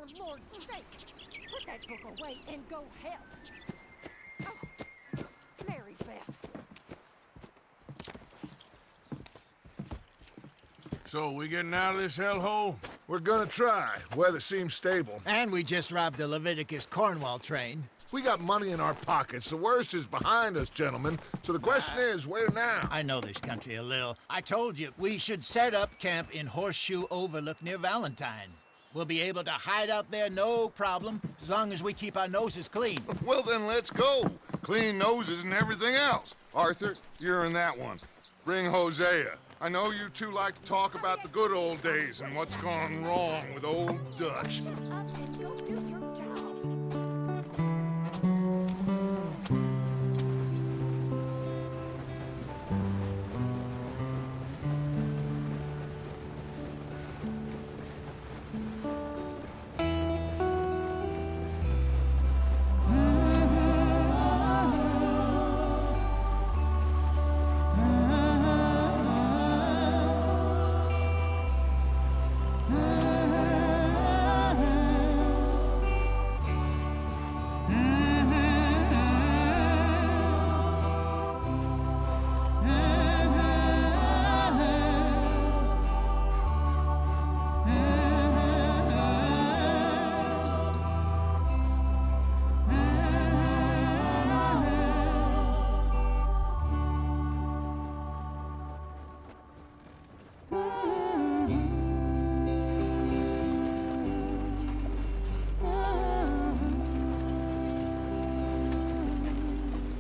for Lord's sake! Put that book away and go help! Oh, Mary Beth. So, we getting out of this hellhole? We're gonna try. Weather seems stable. And we just robbed the Leviticus Cornwall train. We got money in our pockets. The worst is behind us, gentlemen. So the question is, where now? I know this country a little. I told you, we should set up camp in Horseshoe Overlook near Valentine. We'll be able to hide out there, no problem, as long as we keep our noses clean. Well, then let's go. Clean noses and everything else. Arthur, you're in that one. Bring Hosea. I know you two like to talk about the good old days and what's gone wrong with old Dutch. Shut up and go do your job.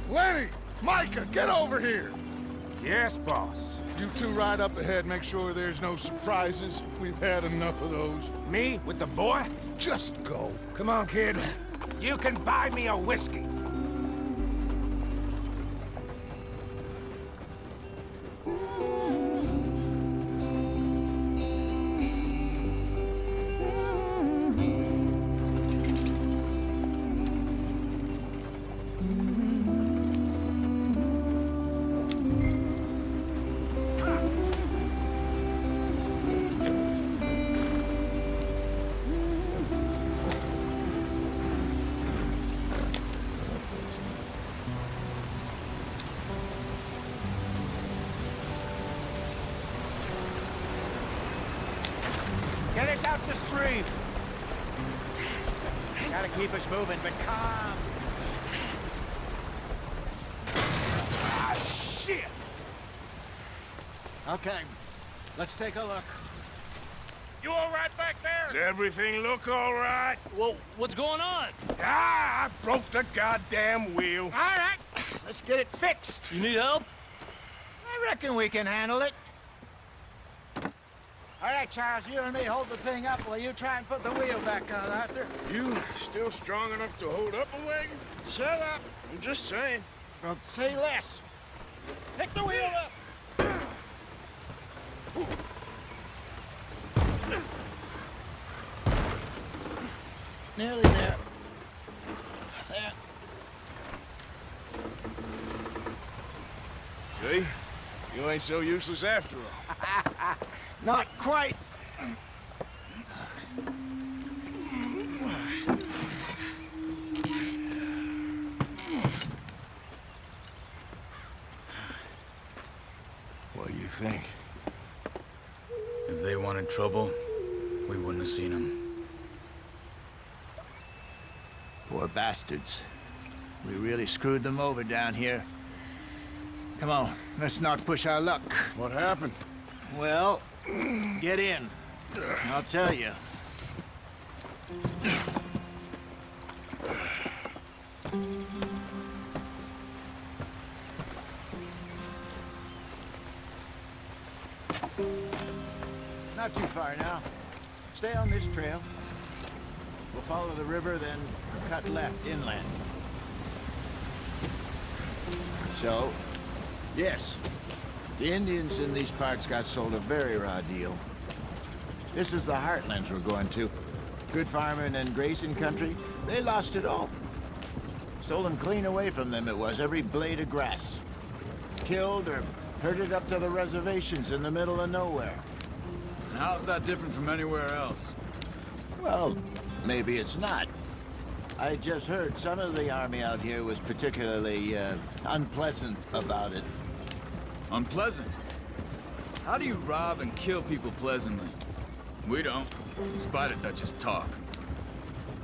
Lenny! Micah, get over here! Yes, boss. You two ride up ahead, make sure there's no surprises. We've had enough of those. Me with the boy? Just go. Come on, kid. You can buy me a whiskey. Get us out the stream! Gotta keep us moving, but calm. Ah, shit! Okay, let's take a look. You all right back there? Does everything look all right? Well, what's going on? Ah, I broke the goddamn wheel. All right, let's get it fixed. You need help? I reckon we can handle it. All right, Charles, you and me hold the thing up while you try and put the wheel back on, Arthur. You still strong enough to hold up a wagon? Shut up. I'm just saying. Well, say less. Pick the wheel up. Nearly there. There. See? You ain't so useless after all. Not quite. What do you think? If they wanted trouble, we wouldn't have seen them. Poor bastards. We really screwed them over down here. Come on, let's not push our luck. What happened? Well, get in. I'll tell you. Not too far now. Stay on this trail. We'll follow the river, then cut left inland. So, yes, the Indians in these parts got sold a very raw deal. This is the heartlands we're going to. Good farming and grazing country, they lost it all. Stolen clean away from them it was, every blade of grass. Killed or herded up to the reservations in the middle of nowhere. And how's that different from anywhere else? Well, maybe it's not. I just heard some of the army out here was particularly, unpleasant about it. Unpleasant? How do you rob and kill people pleasantly? We don't, in spite of Dutch's talk.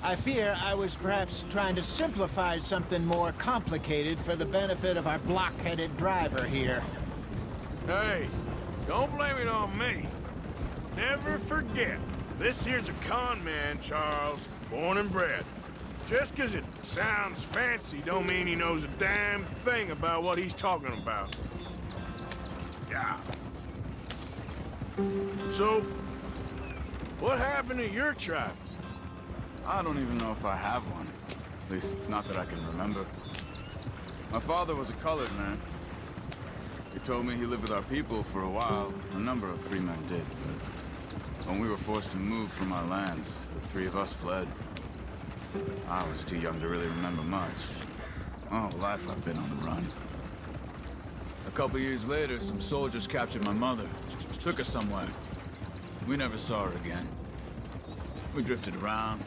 I fear I was perhaps trying to simplify something more complicated for the benefit of our block-headed driver here. Hey, don't blame it on me. Never forget, this here's a con man, Charles, born and bred. Just 'cause it sounds fancy don't mean he knows a damn thing about what he's talking about. Yeah. So, what happened to your tribe? I don't even know if I have one. At least, not that I can remember. My father was a colored man. He told me he lived with our people for a while. A number of free men did, but when we were forced to move from our lands, the three of us fled. I was too young to really remember much. My whole life I've been on the run. A couple years later, some soldiers captured my mother. Took her somewhere. We never saw her again. We drifted around.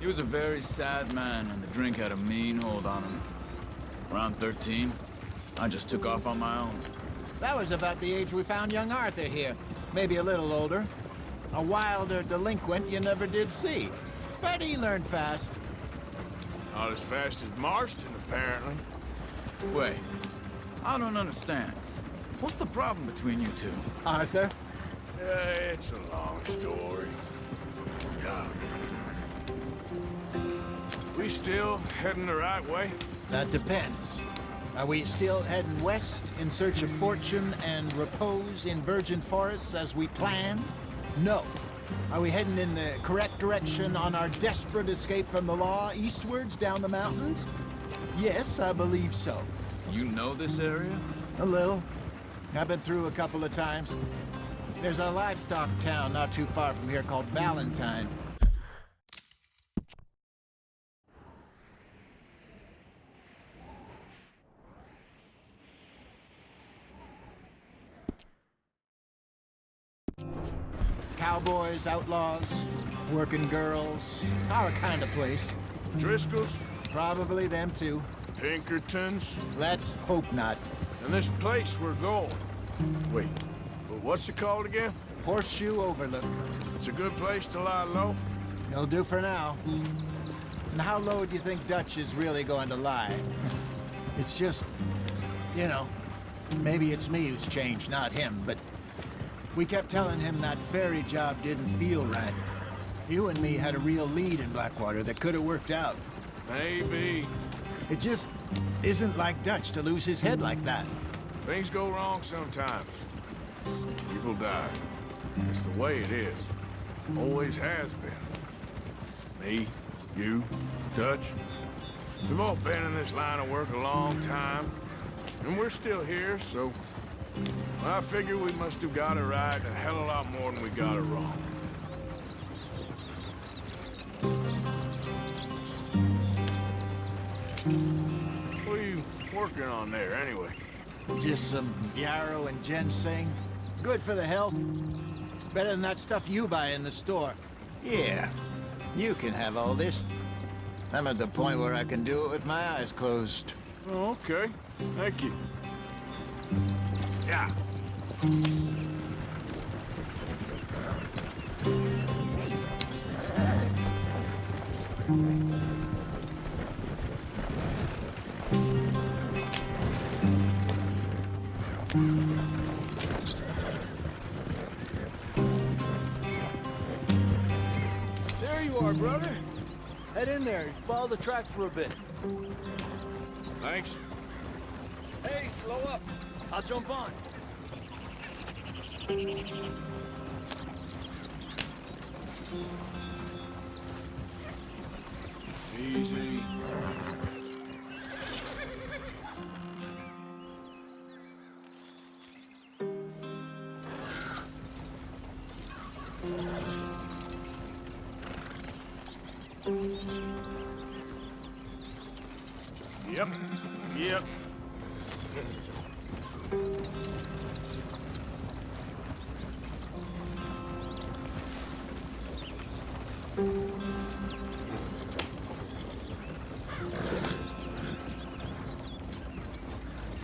He was a very sad man, and the drink had a mean hold on him. Around 13, I just took off on my own. That was about the age we found young Arthur here. Maybe a little older. A wilder delinquent you never did see. But he learned fast. Not as fast as Marston, apparently. Wait, I don't understand. What's the problem between you two? Arthur? It's a long story. Yeah. We still heading the right way? That depends. Are we still heading west in search of fortune and repose in virgin forests as we planned? No. Are we heading in the correct direction on our desperate escape from the law eastwards down the mountains? Yes, I believe so. You know this area? A little. I've been through a couple of times. There's a livestock town not too far from here called Valentine. Cowboys, outlaws, working girls, our kind of place. Driscoll's? Probably them too. Pinkertons? Let's hope not. And this place we're going. Wait, but what's it called again? Horseshoe Overlook. It's a good place to lie low? It'll do for now. And how low do you think Dutch is really going to lie? It's just, you know, maybe it's me who's changed, not him, but we kept telling him that ferry job didn't feel right. You and me had a real lead in Blackwater that could have worked out. Maybe. It just isn't like Dutch to lose his head like that. Things go wrong sometimes. People die. It's the way it is. Always has been. Me, you, Dutch. We've all been in this line of work a long time. And we're still here, so I figure we must have got it right a hell of a lot more than we got it wrong. What are you working on there, anyway? Just some yarrow and ginseng. Good for the health. Better than that stuff you buy in the store. Yeah, you can have all this. I'm at the point where I can do it with my eyes closed. Oh, okay. Thank you. Yeah. There you are, brother. Head in there. Follow the track for a bit. Thanks. Hey, slow up. I'll jump on. Easy. Yep. Yep.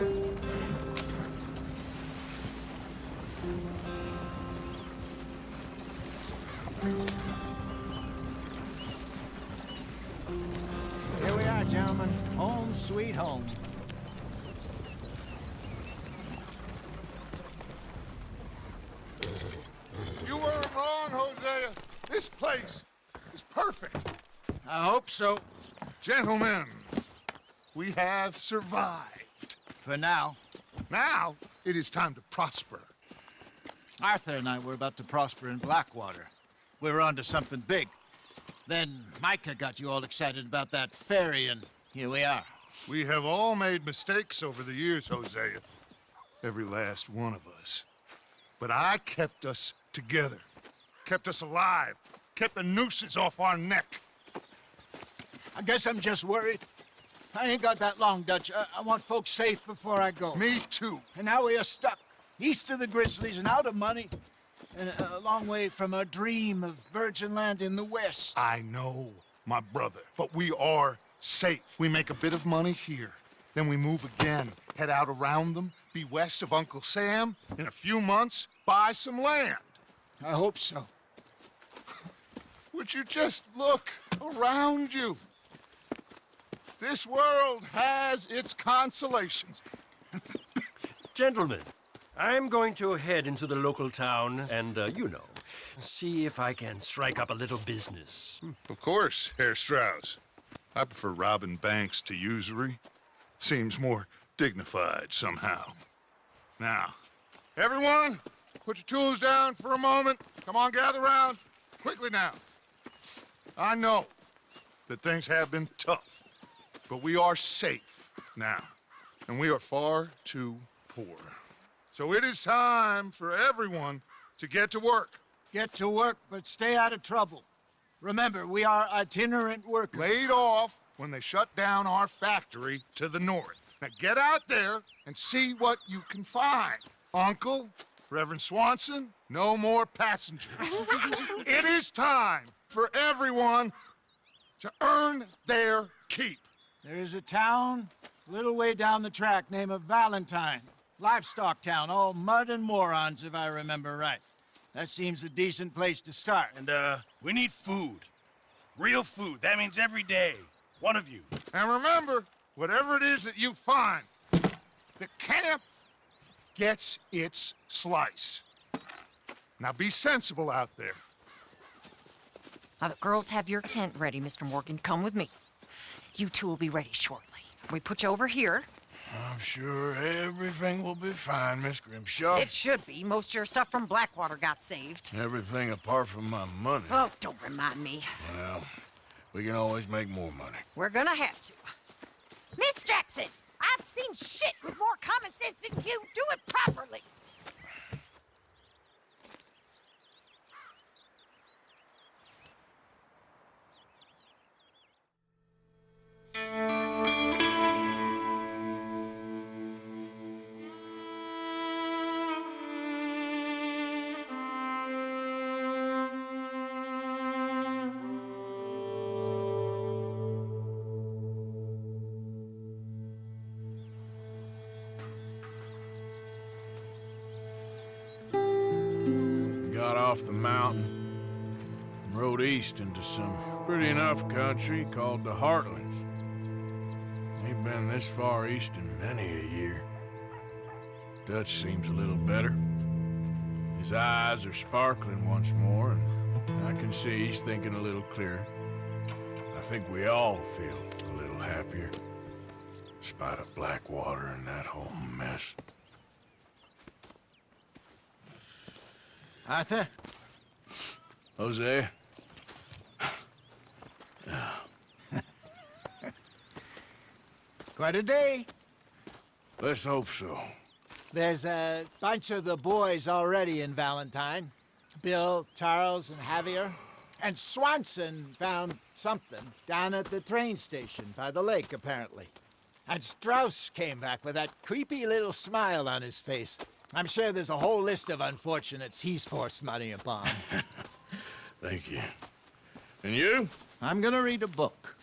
Here we are, gentlemen. Home sweet home. You weren't wrong, Hosea. This place is perfect. I hope so. Gentlemen, we have survived. For now. Now, it is time to prosper. Arthur and I were about to prosper in Blackwater. We were onto something big. Then Micah got you all excited about that ferry, and here we are. We have all made mistakes over the years, Hosea. Every last one of us. But I kept us together. Kept us alive. Kept the nooses off our neck. I guess I'm just worried. I ain't got that long, Dutch. I want folks safe before I go. Me too. And now we are stuck, east of the Grizzlies and out of money, and a long way from our dream of virgin land in the west. I know, my brother, but we are safe. We make a bit of money here, then we move again, head out around them, be west of Uncle Sam, in a few months, buy some land. I hope so. Would you just look around you? This world has its consolations. Gentlemen, I'm going to head into the local town and, see if I can strike up a little business. Of course, Herr Strauss. I prefer robbing banks to usury. Seems more dignified somehow. Now, everyone, put your tools down for a moment. Come on, gather round. Quickly now. I know that things have been tough, but we are safe now, and we are far too poor. So it is time for everyone to get to work. Get to work, but stay out of trouble. Remember, we are itinerant workers. Laid off when they shut down our factory to the north. Now get out there and see what you can find. Uncle, Reverend Swanson, no more passengers. It is time for everyone to earn their keep. There is a town a little way down the track named Valentine. Livestock town, all mud and morons, if I remember right. That seems a decent place to start. And, we need food. Real food. That means every day. One of you. And remember, whatever it is that you find, the camp gets its slice. Now be sensible out there. Now, the girls have your tent ready, Mr. Morgan. Come with me. You two will be ready shortly. We put you over here. I'm sure everything will be fine, Miss Grimshaw. It should be. Most of your stuff from Blackwater got saved. Everything apart from my money. Oh, don't remind me. Well, we can always make more money. We're gonna have to. Miss Jackson, I've seen shit with more common sense than you. Do it properly. Got off the mountain and rode east into some pretty enough country called the Heartlands. Ain't been this far east in many a year. Dutch seems a little better. His eyes are sparkling once more, and I can see he's thinking a little clearer. I think we all feel a little happier, in spite of Blackwater and that whole mess. Arthur? Jose? Quite a day. Let's hope so. There's a bunch of the boys already in Valentine. Bill, Charles, and Javier. And Swanson found something down at the train station by the lake, apparently. And Strauss came back with that creepy little smile on his face. I'm sure there's a whole list of unfortunates he's forced money upon. Thank you. And you? I'm gonna read a book.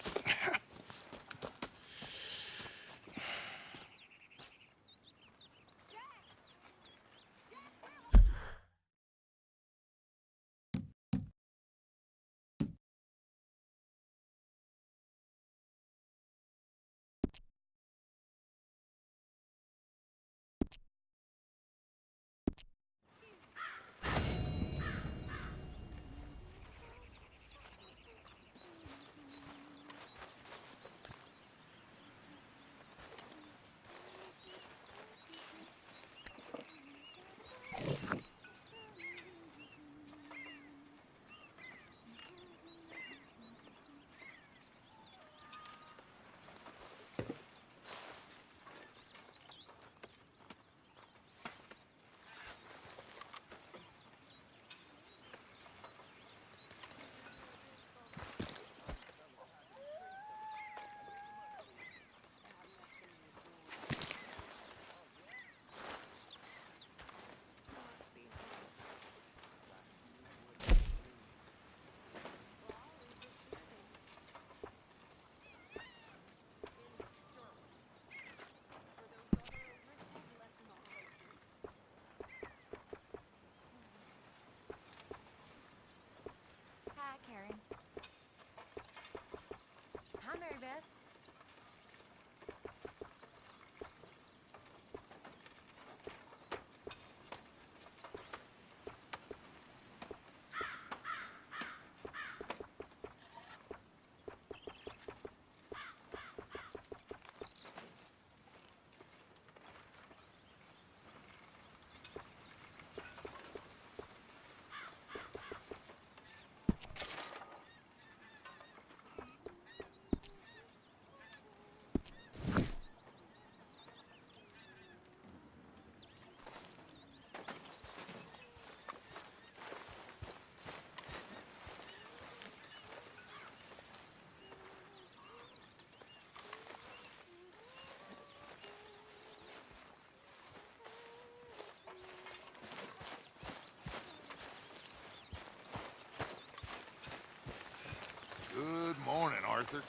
Arthur.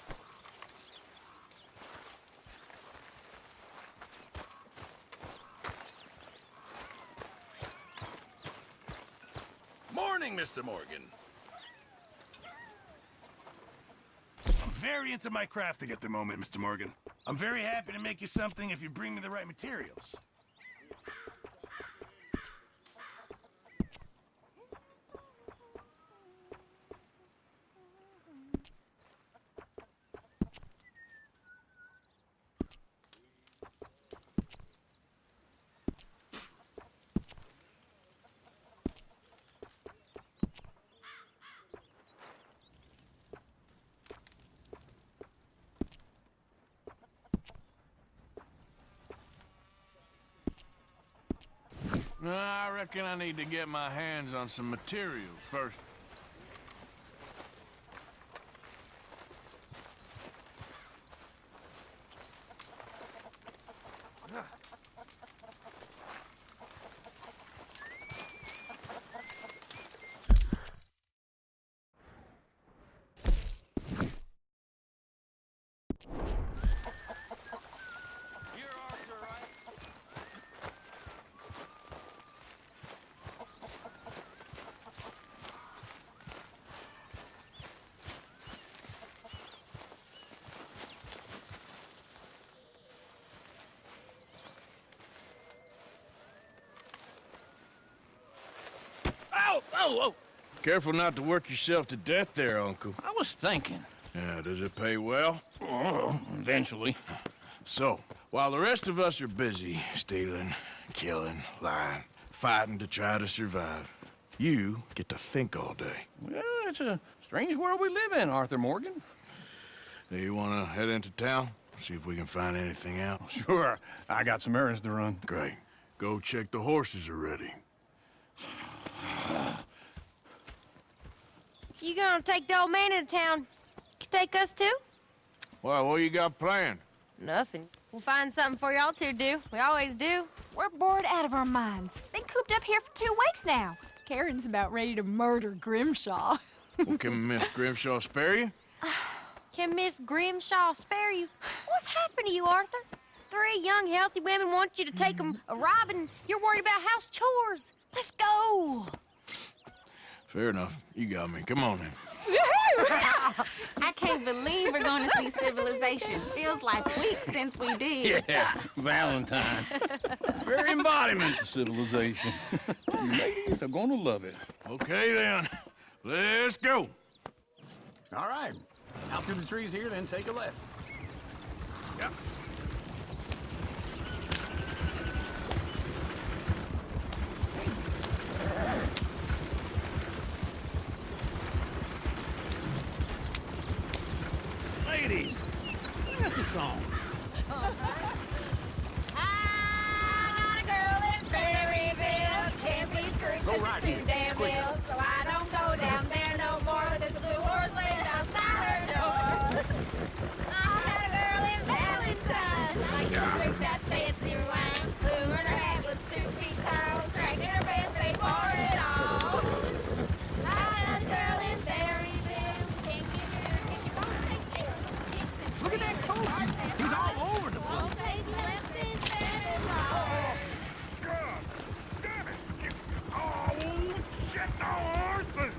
Morning, Mr. Morgan. I'm very into my crafting at the moment, Mr. Morgan. I'm very happy to make you something if you bring me the right materials. No, I reckon I need to get my hands on some materials first. Oh, Careful not to work yourself to death there, Uncle. I was thinking. Yeah, does it pay well? Oh, eventually. So, while the rest of us are busy stealing, killing, lying, fighting to try to survive, you get to think all day. Well, it's a strange world we live in, Arthur Morgan. Do you want to head into town? See if we can find anything out? Sure, I got some errands to run. Great. Go check the horses are ready. You gonna take the old man into town? You take us too? Well, what you got planned? Nothing. We'll find something for y'all to do. We always do. We're bored out of our minds. Been cooped up here for 2 weeks now. Karen's about ready to murder Grimshaw. Well, can Miss Grimshaw spare you? Can Miss Grimshaw spare you? What's happened to you, Arthur? 3 young, healthy women want you to take them a robbing. You're worried about house chores. Let's go. Fair enough. You got me. Come on then. I can't believe we're going to see civilization. Feels like weeks since we did. Yeah, Valentine. Very embodiment of civilization. You ladies are gonna love it. Okay then. Let's go. All right. Out through the trees here, then take a left. Yep. Ladies, sing us a song. I got a girl in Berryville. Can't be screwed 'cause right she's here. too damn Quick. ill. So I don't go down there no more. There's a blue horse laying outside her door. I had a girl in Valentine. I like to drink that fancy wine. Blue and her hat was 2 feet tall. Drinking her best paid for it all. I had a girl in Berryville. Can't get her 'cause she won't stay still. She kicks and Look at that screams. coach. He's all over the place. Won't take less than 7 miles. God damn it! Oh, shit, the horses!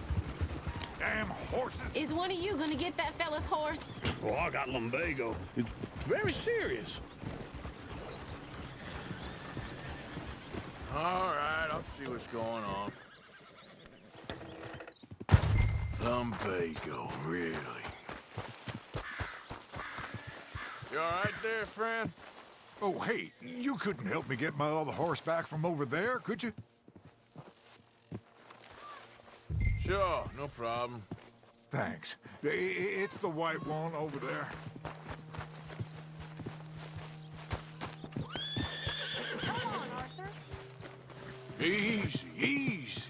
Damn horses! Is one of you going to get that fella's horse? Oh, I got lumbago. It's very serious. All right, I'll see what's going on. Lumbago, really? You all right there, friend? Oh, hey, you couldn't help me get my other horse back from over there, could you? Sure, no problem. Thanks. It's the white one over there. Come on, Arthur. Easy, easy.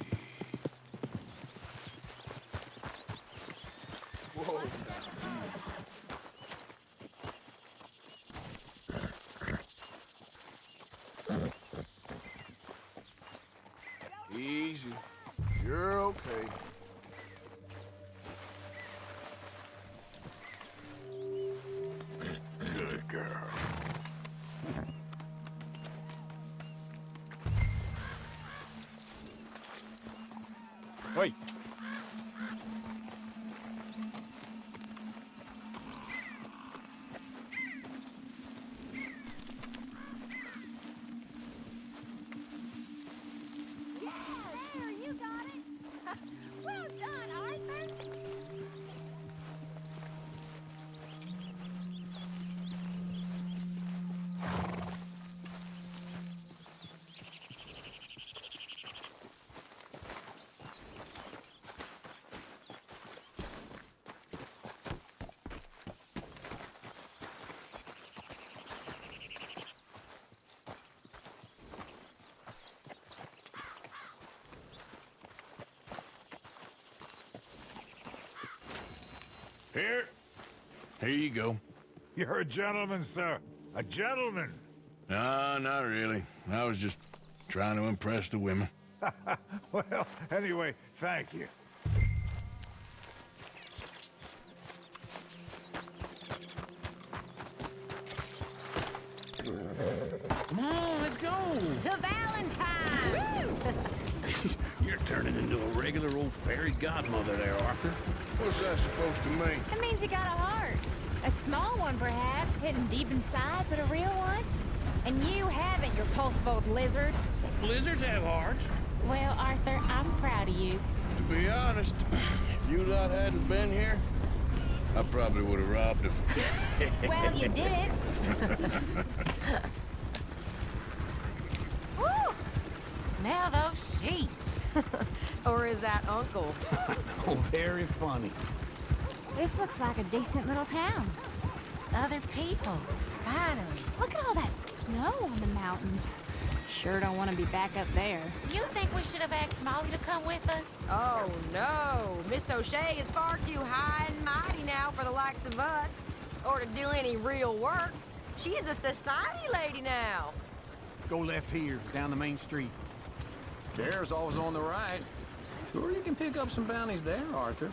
Whoa. Easy. You're okay. Wait. There, you got it. Well done, Arthur. Here you go. You're a gentleman, sir. A gentleman. No, not really. I was just trying to impress the women. Well, anyway, thank you. Come on, let's go. To Valentine! You're turning into a regular old fairy godmother there, Arthur. What's that supposed to mean? That means you got a heart. A small one, perhaps, hidden deep inside, but a real one. And you haven't, you repulsive old lizard. Lizards have hearts. Well, Arthur, I'm proud of you. To be honest, if you lot hadn't been here, I probably would have robbed him. Well, you did. Woo! Smell those sheep. Or is that Uncle? Oh, very funny. This looks like a decent little town. Other people. Finally. Look at all that snow on the mountains. Sure don't want to be back up there. You think we should have asked Molly to come with us? Oh, no. Miss O'Shea is far too high and mighty now for the likes of us, or to do any real work. She's a society lady now. Go left here, down the main street. Bear's always on the right. Sure you can pick up some bounties there, Arthur.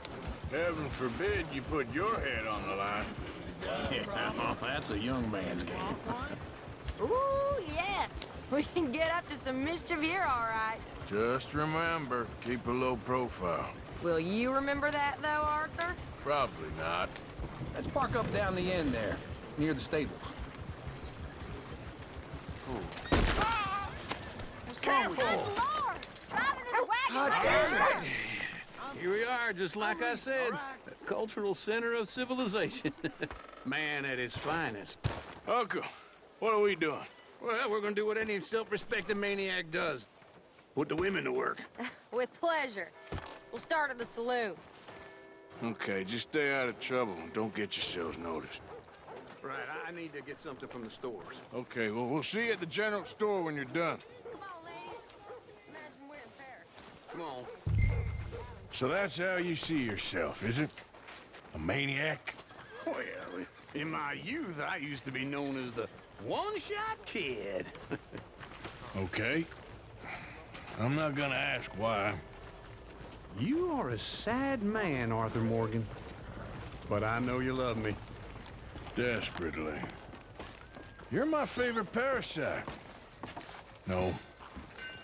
Heaven forbid you put your head on the line. Yeah, that's a young man's game. Ooh, yes. We can get up to some mischief here, all right. Just remember, keep a low profile. Will you remember that, though, Arthur? Probably not. Let's park up down the end there, near the stables. Careful! Lord! Driving this wagon! God damn it! Here we are, just like I said. The cultural center of civilization. Man at his finest. Uncle, what are we doing? Well, we're gonna do what any self-respecting maniac does. Put the women to work. With pleasure. We'll start at the saloon. Okay, just stay out of trouble and don't get yourselves noticed. Right, I need to get something from the stores. Okay, well, we'll see you at the general store when you're done. Come on, ladies. Imagine we're in Paris. Come on. So that's how you see yourself, is it? A maniac? Well, in my youth, I used to be known as the one-shot kid. Okay. I'm not gonna ask why. You are a sad man, Arthur Morgan. But I know you love me. Desperately. You're my favorite parasite. No.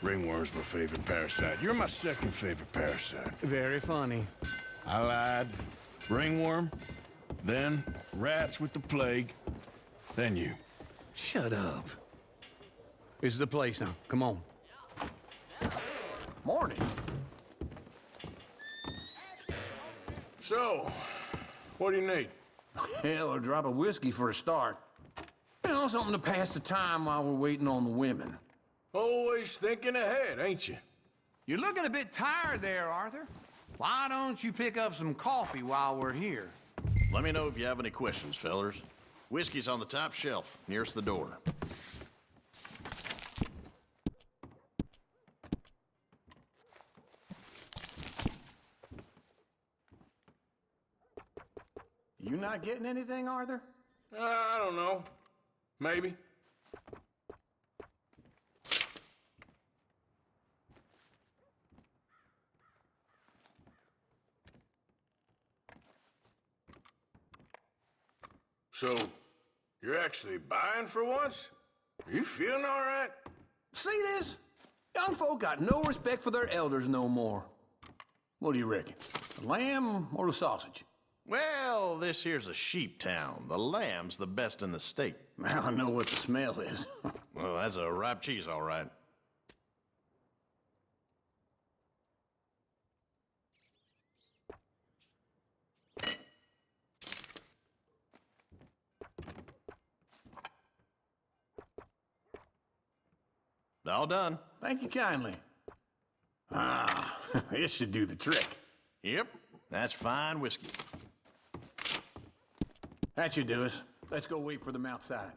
Ringworm's my favorite parasite. You're my second favorite parasite. Very funny. I lied. Ringworm, then rats with the plague, then you. Shut up. This is the place now. Come on. Morning. So, what do you need? Hell, a drop of whiskey for a start. You know, something to pass the time while we're waiting on the women. Always thinking ahead, ain't you? You're looking a bit tired there, Arthur. Why don't you pick up some coffee while we're here? Let me know if you have any questions, fellers. Whiskey's on the top shelf, nearest the door. You not getting anything, Arthur? I don't know. Maybe. So, you're actually buying for once? Are you feeling all right? See this? Young folk got no respect for their elders no more. What do you reckon? The lamb or the sausage? Well, this here's a sheep town. The lamb's the best in the state. Now I know what the smell is. Well, that's a ripe cheese, all right. All done. Thank you kindly. Ah, this should do the trick. Yep, that's fine whiskey. That should do us. Let's go wait for them outside.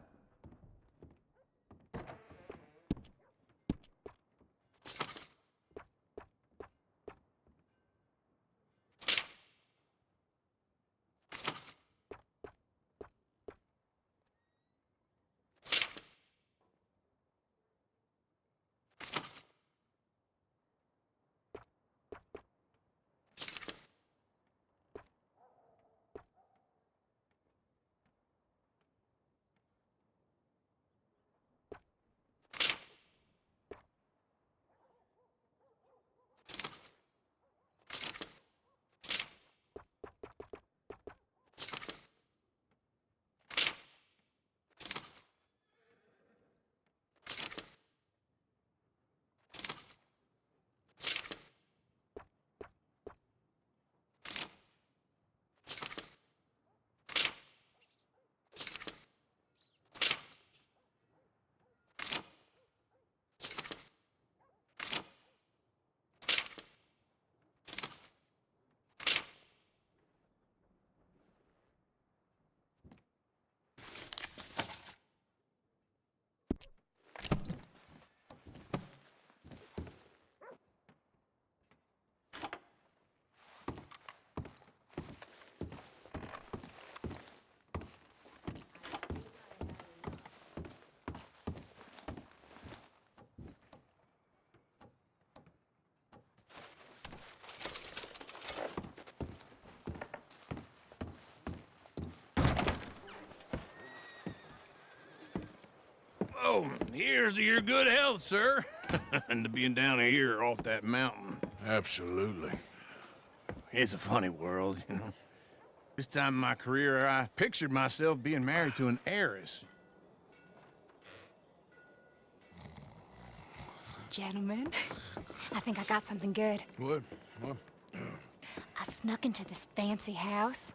Oh, here's to your good health, sir. And to being down here off that mountain. Absolutely. It's a funny world, you know. This time in my career, I pictured myself being married to an heiress. Gentlemen, I think I got something good. What? I snuck into this fancy house,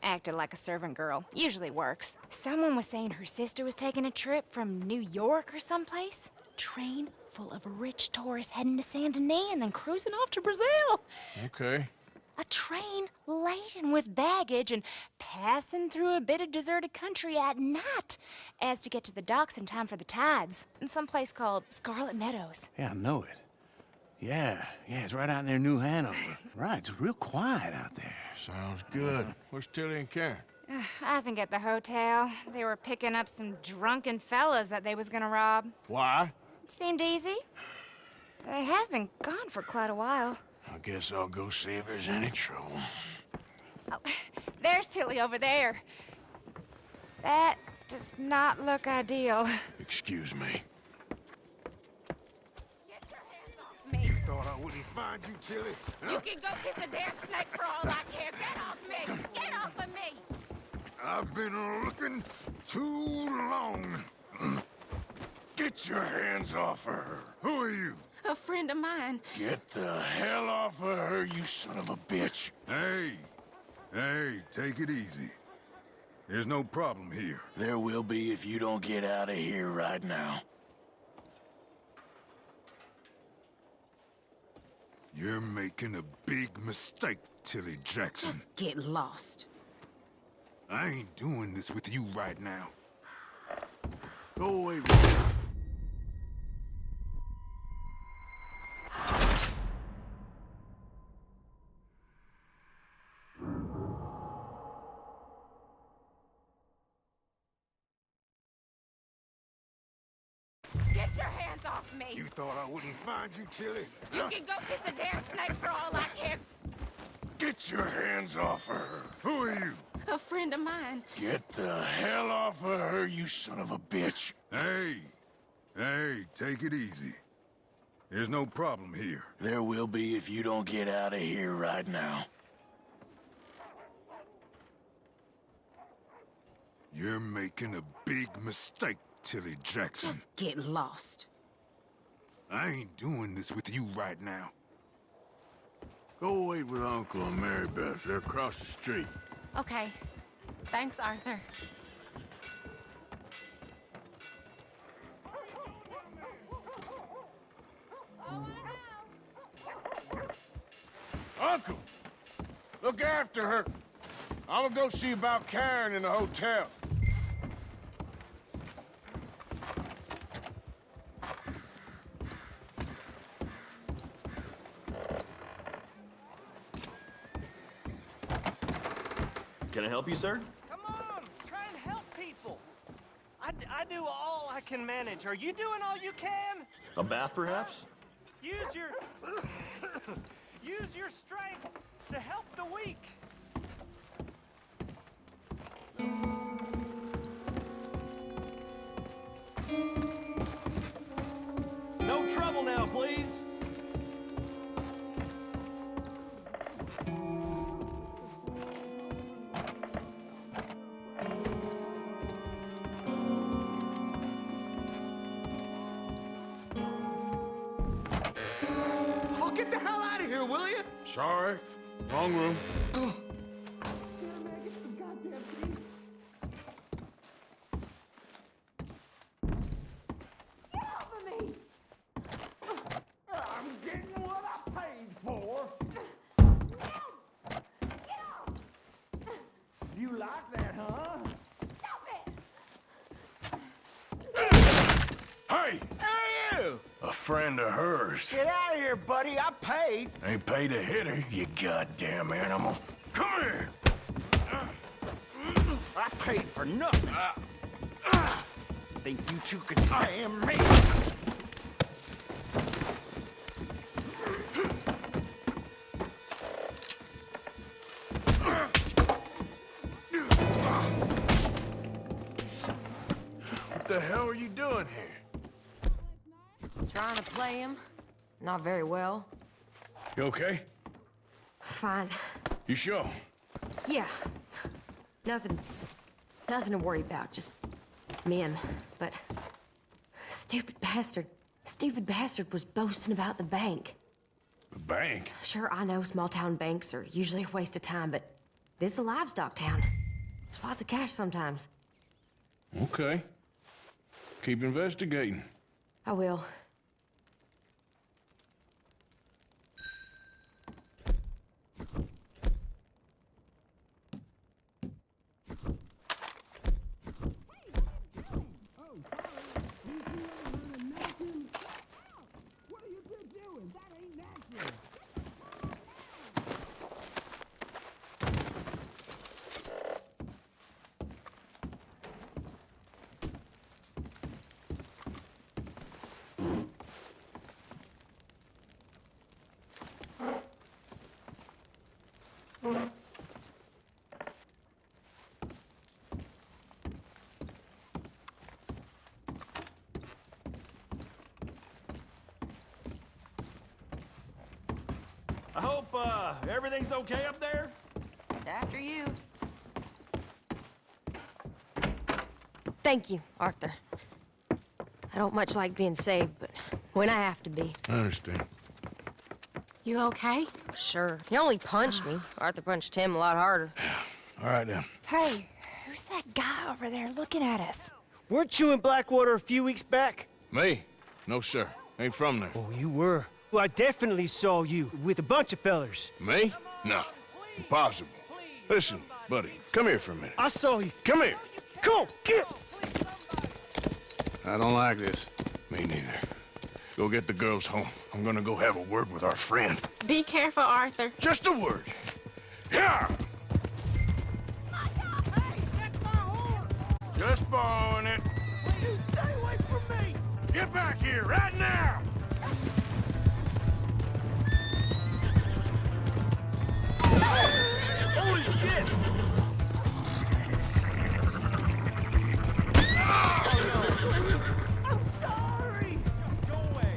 acted like a servant girl. Usually works. Someone was saying her sister was taking a trip from New York or someplace. Train full of rich tourists heading to Saint Denis and then cruising off to Brazil. Okay. A train laden with baggage and passing through a bit of deserted country at night as to get to the docks in time for the tides in some place called Scarlet Meadows. Yeah, I know it. Yeah, it's right out near New Hanover. Right, it's real quiet out there. Sounds good. Where's Tilly and Karen? I think at the hotel. They were picking up some drunken fellas that they was gonna rob. Why? It seemed easy. They have been gone for quite a while. I guess I'll go see if there's any trouble. Oh, there's Tilly over there. That does not look ideal. Excuse me. You thought I wouldn't find you, Tilly? Huh? You can go kiss a damn snake for all I care. Get off me! Get off of me! I've been looking too long. Get your hands off of her. Who are you? A friend of mine. Get the hell off of her, you son of a bitch. Hey, take it easy. There's no problem here. There will be if you don't get out of here right now. You're making a big mistake, Tilly Jackson. Just get lost. I ain't doing this with you right now. Go away, Richard. Get your hands off me! You thought I wouldn't find you, Tilly? You can go kiss a damn snake for all I care. Get your hands off of her. Who are you? A friend of mine. Get the hell off of her, you son of a bitch. Hey, take it easy. There's no problem here. There will be if you don't get out of here right now. You're making a big mistake, Tilly Jackson. Just get lost. I ain't doing this with you right now. Go wait with Uncle and Mary Beth. They're across the street. Okay. Thanks, Arthur. Uncle! Look after her. I'm gonna go see about Karen in the hotel. Can I help you, sir? Come on, try and help people. I do all I can manage. Are you doing all you can? A bath, perhaps? Use your use your strength to help the weak. No trouble now, please. Oh, get the hell out of here, will you? Sorry. Wrong room. I'm getting what I paid for. You like that, huh? Hey! Hey, you! A friend of hers. Get out of here, buddy. I paid. Ain't paid to hit her, you goddamn animal. Come here! I paid for nothing. Think you two could stand me? What the hell are you doing here? Trying to play him. Not very well. You okay? Fine. You sure? Yeah. Nothing to worry about. Just men. But stupid bastard was boasting about the bank. The bank? Sure, I know small town banks are usually a waste of time, but this is a livestock town. There's lots of cash sometimes. Okay. Keep investigating. I will. I hope, everything's okay up there? After you. Thank you, Arthur. I don't much like being saved, but when I have to be. I understand. You okay? Sure. He only punched me. Arthur punched him a lot harder. All right, then. Hey, who's that guy over there looking at us? Weren't you in Blackwater a few weeks back? Me? No, sir. Ain't from there. Oh, you were. Well, I definitely saw you with a bunch of fellers. Me? No. Impossible. Listen, buddy, come here for a minute. I saw you. Come here. Come on, get! I don't like this. Me neither. Go get the girls home. I'm gonna go have a word with our friend. Be careful, Arthur. Just a word. Yeah! Just borrowing it. You stay away from me! Get back here right now! Holy shit! I'm sorry! Go away.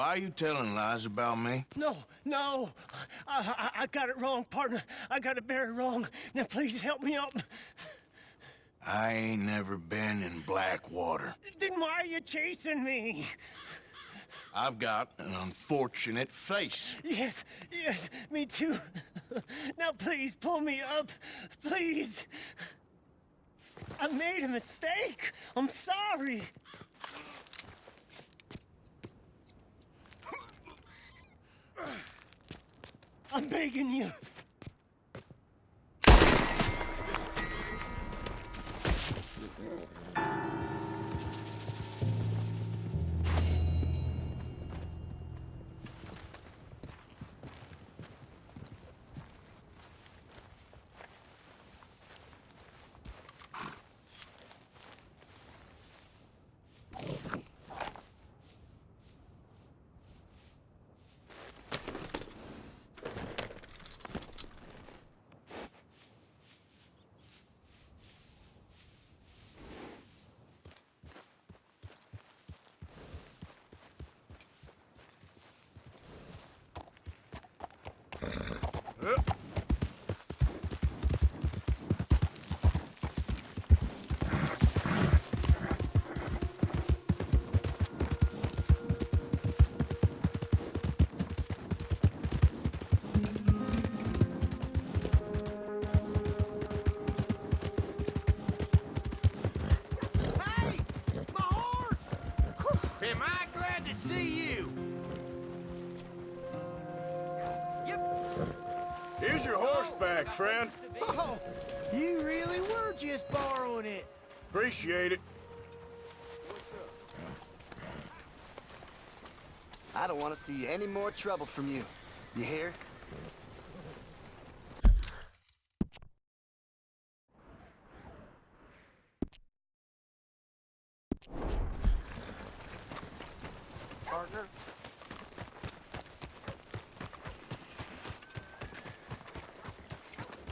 Why are you telling lies about me? No, no. I got it wrong, partner. I got it very wrong. Now, please help me up. I ain't never been in Blackwater. Then why are you chasing me? I've got an unfortunate face. Yes, yes, me too. Now, please, pull me up. Please. I made a mistake. I'm sorry. I'm begging you. Am I glad to see you? Here's your horse back, friend. Oh, you really were just borrowing it. Appreciate it. I don't want to see any more trouble from you. You hear? Partner?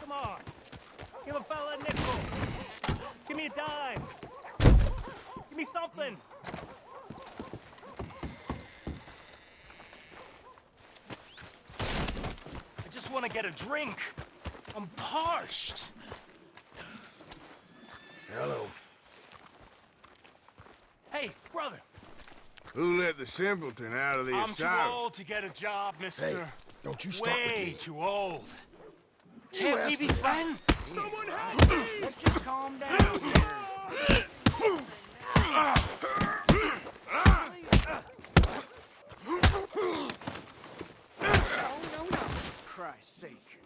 Come on. Give a fella a nickel. Give me a dime. Give me something. I just want to get a drink. I'm parched. Hello. Hey, brother. Who let the simpleton out of the I'm asylum? too old to get a job, mister. Hey, don't you start with Way me. too old. You Can't we asked be for- friends? Someone help me! Let's just calm down here. No. Christ's sake.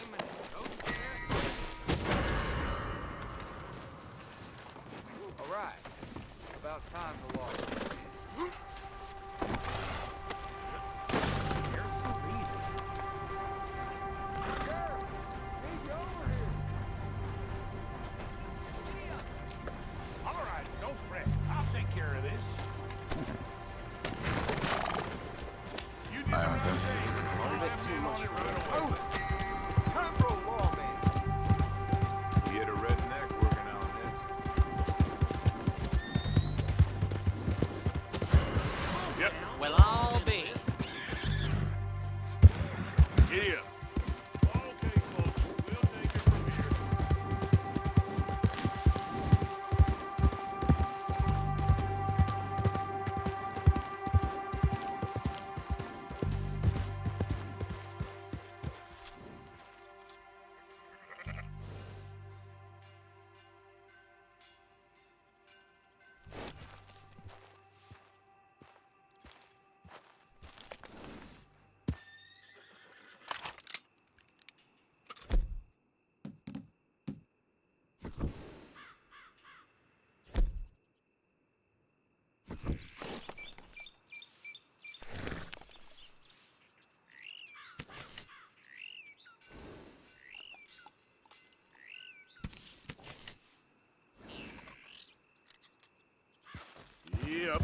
Aiming at ghosts here? All right. About time for law. Here's the lead. Sheriff, need you over here. Giddy up. All right, don't fret. I'll take care of this. You did the right thing. A bit too much for me. Oh! Time for a lawman. We had a redneck working on this. Yep. Well, I'll be. Giddy up. Okay, folks, we'll take it from here. Yep.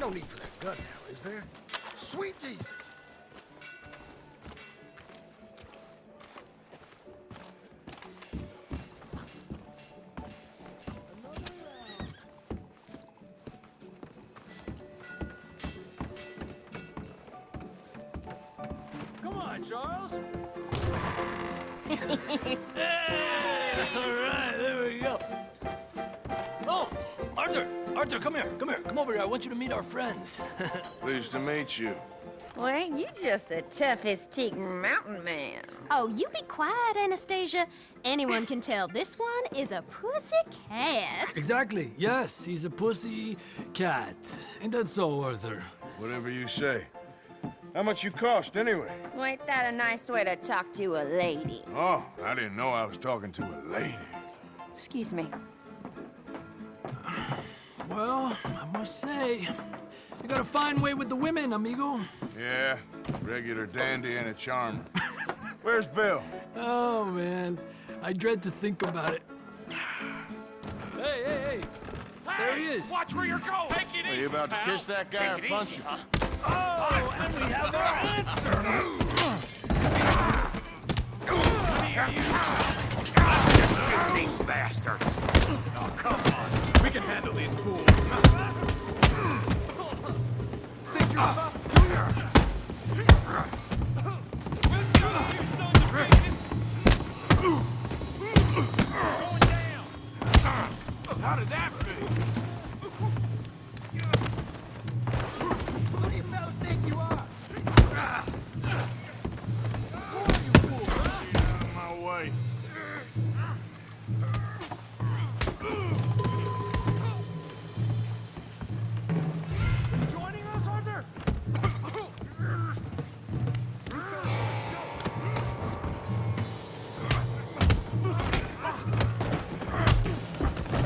no need for that gun now, is there? Sweet Jesus! Come on, Charles. All right, there we go. Oh, Arthur! Arthur, come here. Come here. Come over here. I want you to meet our friends. Pleased to meet you. Well, ain't you just a tough-as-teak mountain man? Oh, you be quiet, Anastasia. Anyone can tell this one is a pussy cat. Exactly. Yes, he's a pussy cat. Ain't that so, Arthur? Whatever you say. How much you cost, anyway? Well, ain't that a nice way to talk to a lady? Oh, I didn't know I was talking to a lady. Excuse me. Well, I must say, you got a fine way with the women, amigo. Yeah, regular dandy and a charmer. Where's Bill? Oh, man. I dread to think about it. Hey! There he is. Watch where you're going. Take it Are easy, you about to pal. kiss that guy or Take it punch easy, him? huh? Oh, and we have our answer. These bastards. Oh, come on. We can handle these fools. Think you're tough, You sons of bitches. Going down. How did that feel? Who do you fellas think you are? Get out of my way. Joining us, Arthur?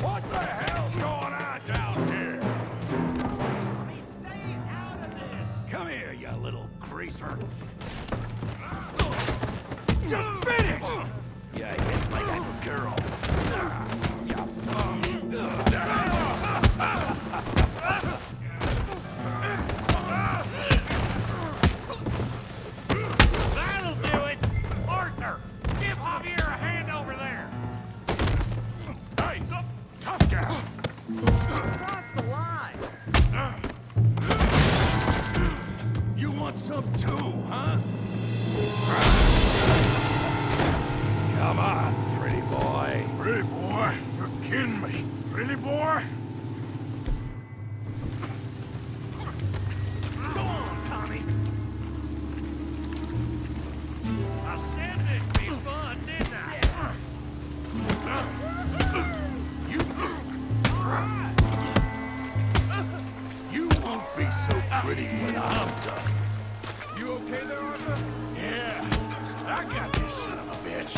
What the hell's going on down here? Stay out of this. Come here, you little greaser. You're finished! You hit like I'm a girl. That'll do it. Arthur, give Javier a hand over there. Hey, tough guy. Cross the line. You want some too, huh? Come on, pretty boy. Pretty boy? You're kidding me. Really, boy? Go on, Tommy. I said this'd be fun, didn't I? You won't be so pretty when I'm done. You okay there, Arthur? Yeah, I got this son of a bitch.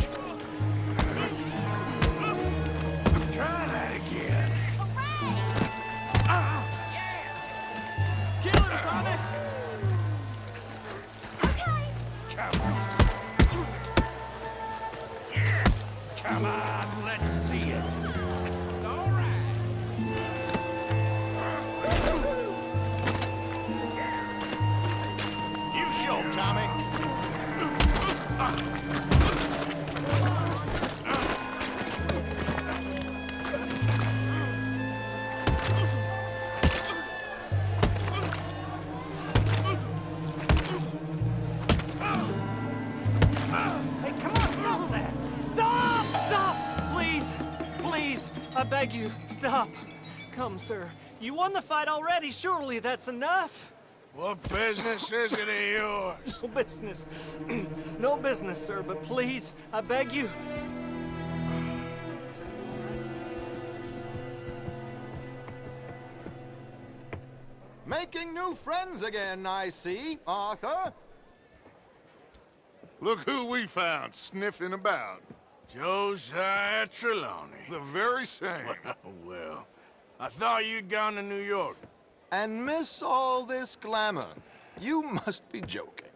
Try that again. Kill him, Tommy. Come on, let's see it. All right. You show, Tommy. Hey, come on, stop that! Stop! Stop! Please! Please! I beg you, stop. Come, sir. You won the fight already. Surely that's enough. What business is it of yours? No business. No business, sir, but please, I beg you. Making new friends again, I see, Arthur. Look who we found sniffing about. Josiah Trelawney. The very same. Well, I thought you'd gone to New York. And miss all this glamour. You must be joking.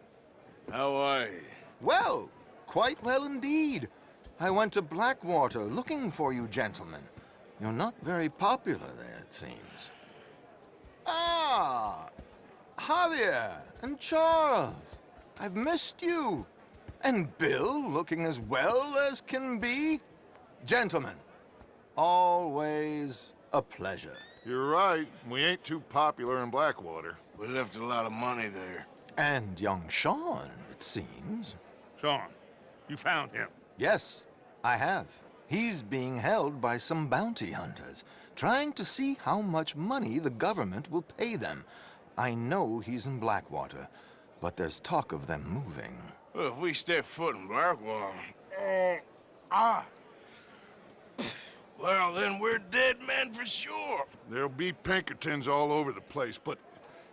How are you? Well, quite well indeed. I went to Blackwater looking for you gentlemen. You're not very popular there, it seems. Ah! Ah, Javier and Charles. I've missed you. And Bill looking as well as can be. Gentlemen, always a pleasure. You're right. We ain't too popular in Blackwater. We left a lot of money there. And young Sean, it seems. Sean, you found him? Yes, I have. He's being held by some bounty hunters, trying to see how much money the government will pay them. I know he's in Blackwater, but there's talk of them moving. Well, if we step foot in Blackwater... Well, then we're dead men for sure. There'll be Pinkertons all over the place, but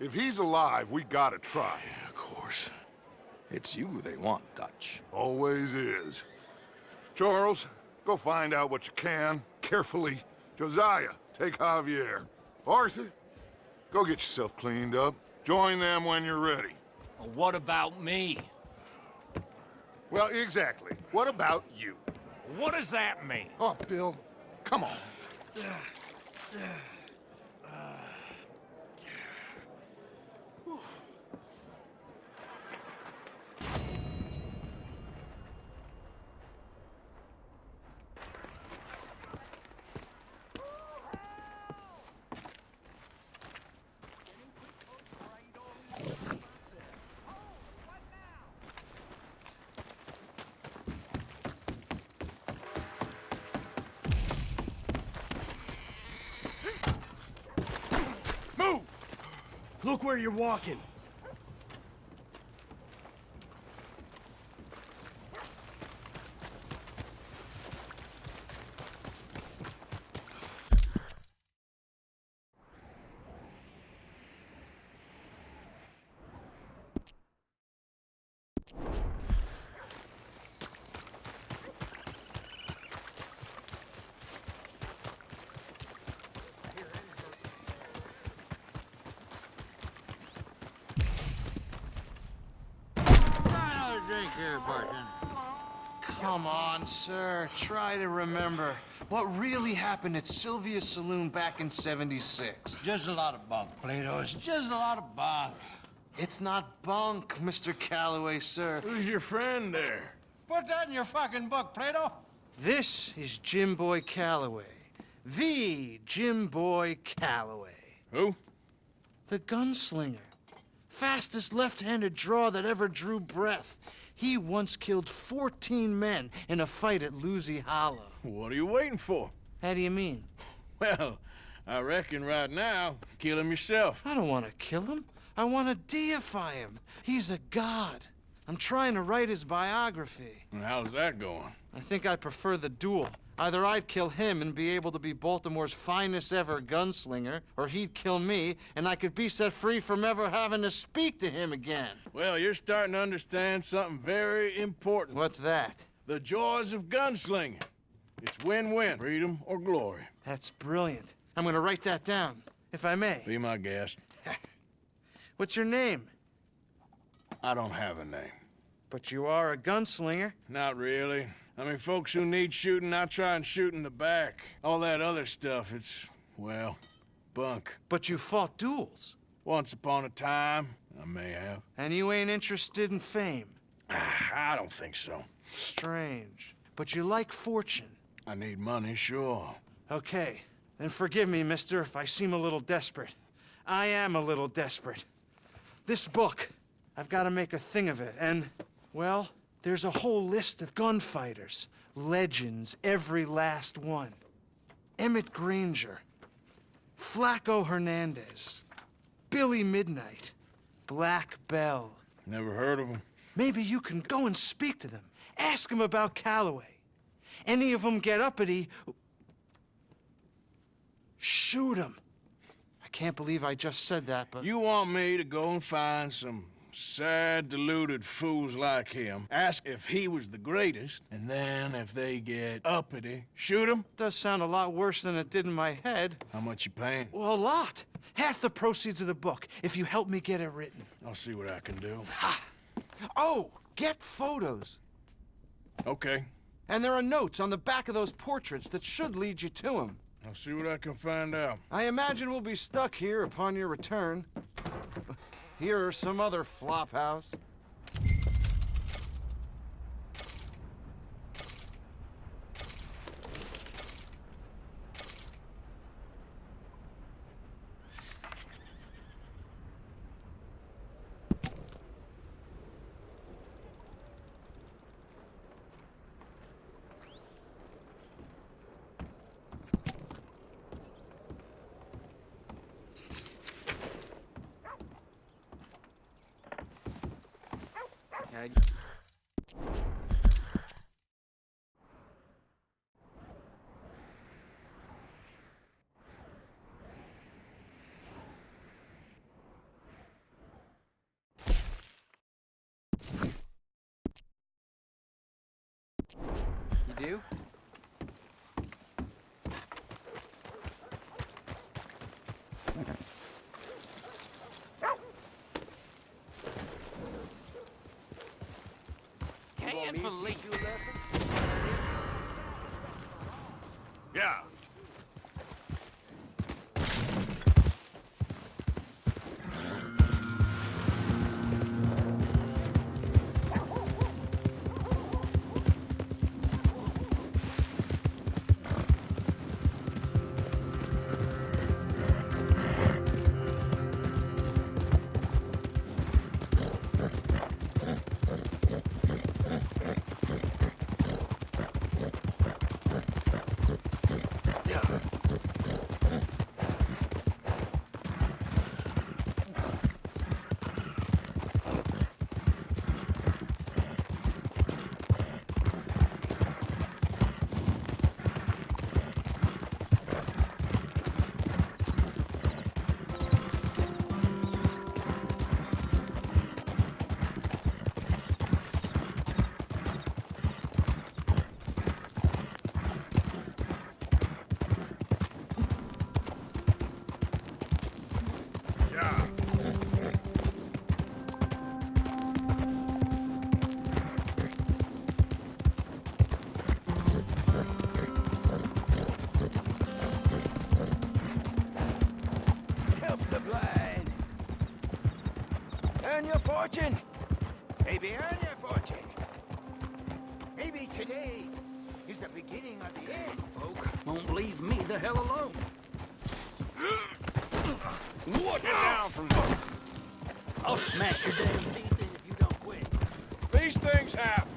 if he's alive, we gotta try. Yeah, of course. It's you they want, Dutch. Always is. Charles, go find out what you can, carefully. Josiah, take Javier. Arthur, go get yourself cleaned up. Join them when you're ready. Well, what about me? Well, exactly. What about you? What does that mean? Oh, Bill, come on. Look where you're walking. Drink here, bartender. Come on, sir. Try to remember what really happened at Sylvia's Saloon back in '76. Just a lot of bunk, Plato. It's just a lot of bunk. It's not bunk, Mr. Calloway, sir. Who's your friend there? Put that in your fucking book, Plato. This is Jim Boy Calloway. The Jim Boy Calloway. Who? The gunslinger. Fastest left-handed draw that ever drew breath. He once killed 14 men in a fight at Lucy Hollow. What are you waiting for? How do you mean? Well, I reckon right now, kill him yourself. I don't want to kill him. I want to deify him. He's a god. I'm trying to write his biography. And how's that going? I think I prefer the duel. Either I'd kill him and be able to be Baltimore's finest ever gunslinger, or he'd kill me and I could be set free from ever having to speak to him again. Well, you're starting to understand something very important. What's that? The joys of gunslinging. It's win-win, freedom or glory. That's brilliant. I'm gonna write that down, if I may. Be my guest. What's your name? I don't have a name. But you are a gunslinger. Not really. I mean, folks who need shooting, I try and shoot in the back. All that other stuff, it's, well, bunk. But you fought duels. Once upon a time, I may have. And you ain't interested in fame. I don't think so. Strange. But you like fortune. I need money, sure. Okay. Then forgive me, mister, if I seem a little desperate. I am a little desperate. This book, I've got to make a thing of it, and, well, there's a whole list of gunfighters. Legends, every last one. Emmett Granger. Flaco Hernandez. Billy Midnight. Black Bell. Never heard of them. Maybe you can go and speak to them. Ask them about Calloway. Any of them get uppity, shoot them. I can't believe I just said that, but... You want me to go and find some sad, deluded fools like him, ask if he was the greatest, and then if they get uppity, shoot him? Does sound a lot worse than it did in my head. How much you paying? Well, a lot. Half the proceeds of the book, if you help me get it written. I'll see what I can do. Ha! Oh, get photos. Okay. And there are notes on the back of those portraits that should lead you to him. I'll see what I can find out. I imagine we'll be stuck here upon your return. Here or some other flop house. You do? Can't believe you Yeah. help the blind. Earn your fortune. Maybe earn your fortune. Maybe today is the beginning of the end, folk. Won't leave me the hell alone. What? Get down from there. I'll smash your damn teeth in if you don't quit. These things happen.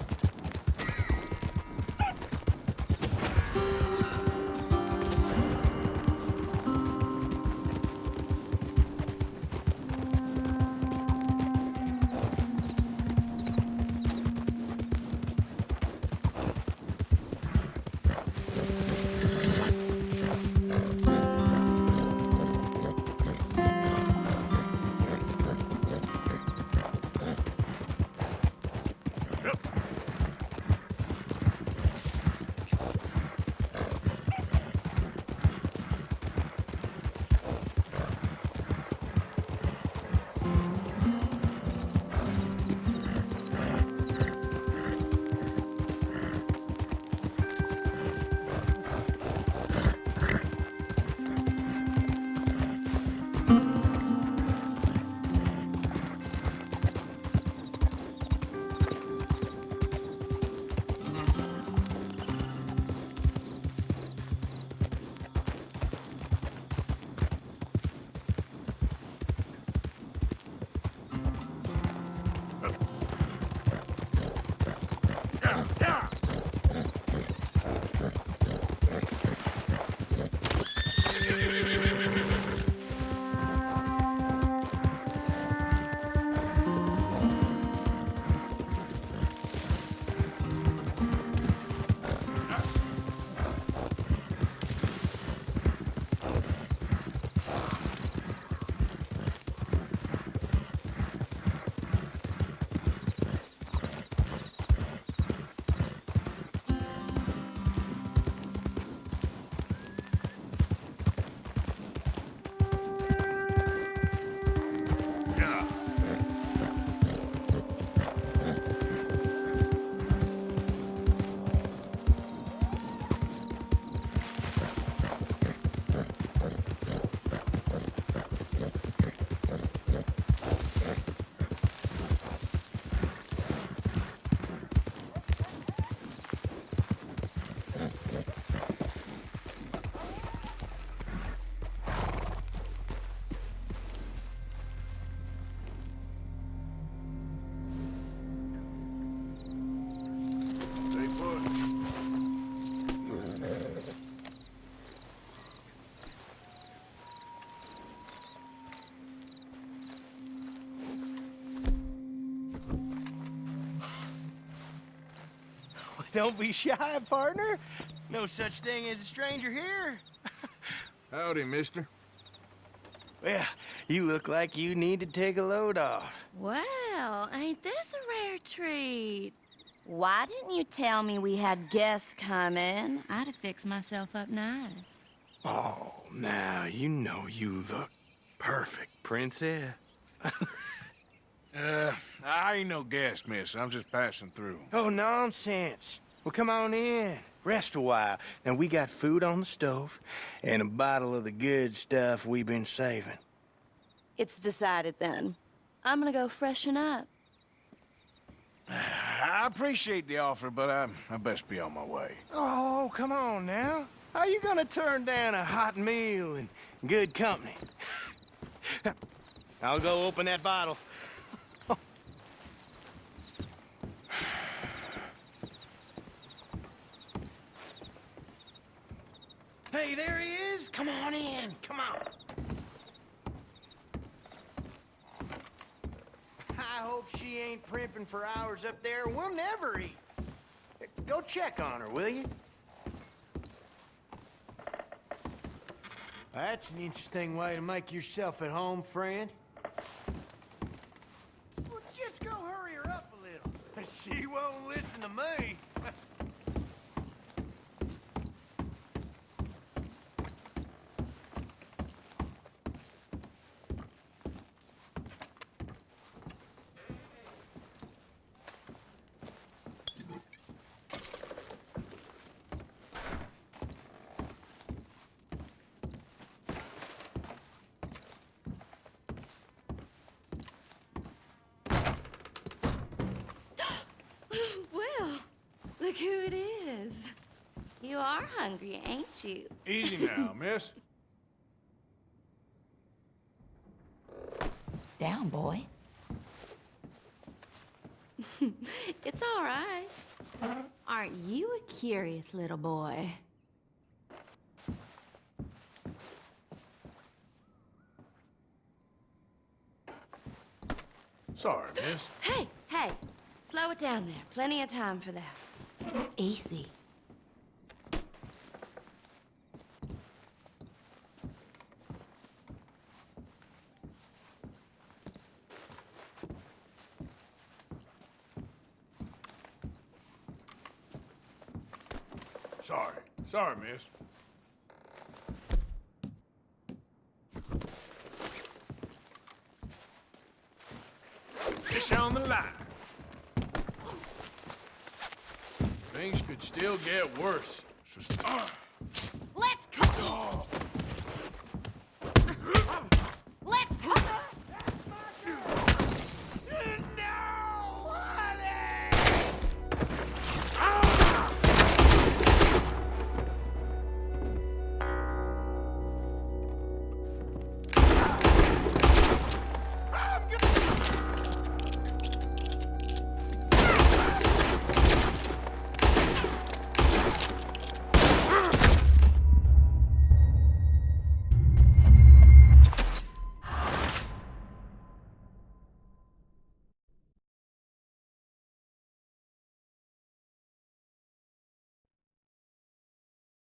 don't be shy, partner. No such thing as a stranger here. Howdy, mister. Well, you look like you need to take a load off. Well, ain't this a rare treat? Why didn't you tell me we had guests coming? I'd have fixed myself up nice. Oh, now you know you look perfect, princess. I ain't no guest, miss. I'm just passing through. Oh, nonsense. Well, come on in. Rest a while. Now, we got food on the stove and a bottle of the good stuff we've been saving. It's decided then. I'm gonna go freshen up. I appreciate the offer, but I best be on my way. Oh, come on now. How you gonna turn down a hot meal and good company? I'll go open that bottle. Hey, there he is. Come on in. Come on. I hope she ain't primping for hours up there. We'll never eat. Go check on her, will you? That's an interesting way to make yourself at home, friend. Well, just go hurry her up a little. She won't listen to me. Well, look who it is. You are hungry, ain't you? Easy now, miss. Down, boy. It's all right. Aren't you a curious little boy? Sorry, miss. Hey, hey, slow it down there. Plenty of time for that. Easy. Sorry, miss. Fish on the line. Things could still get worse. So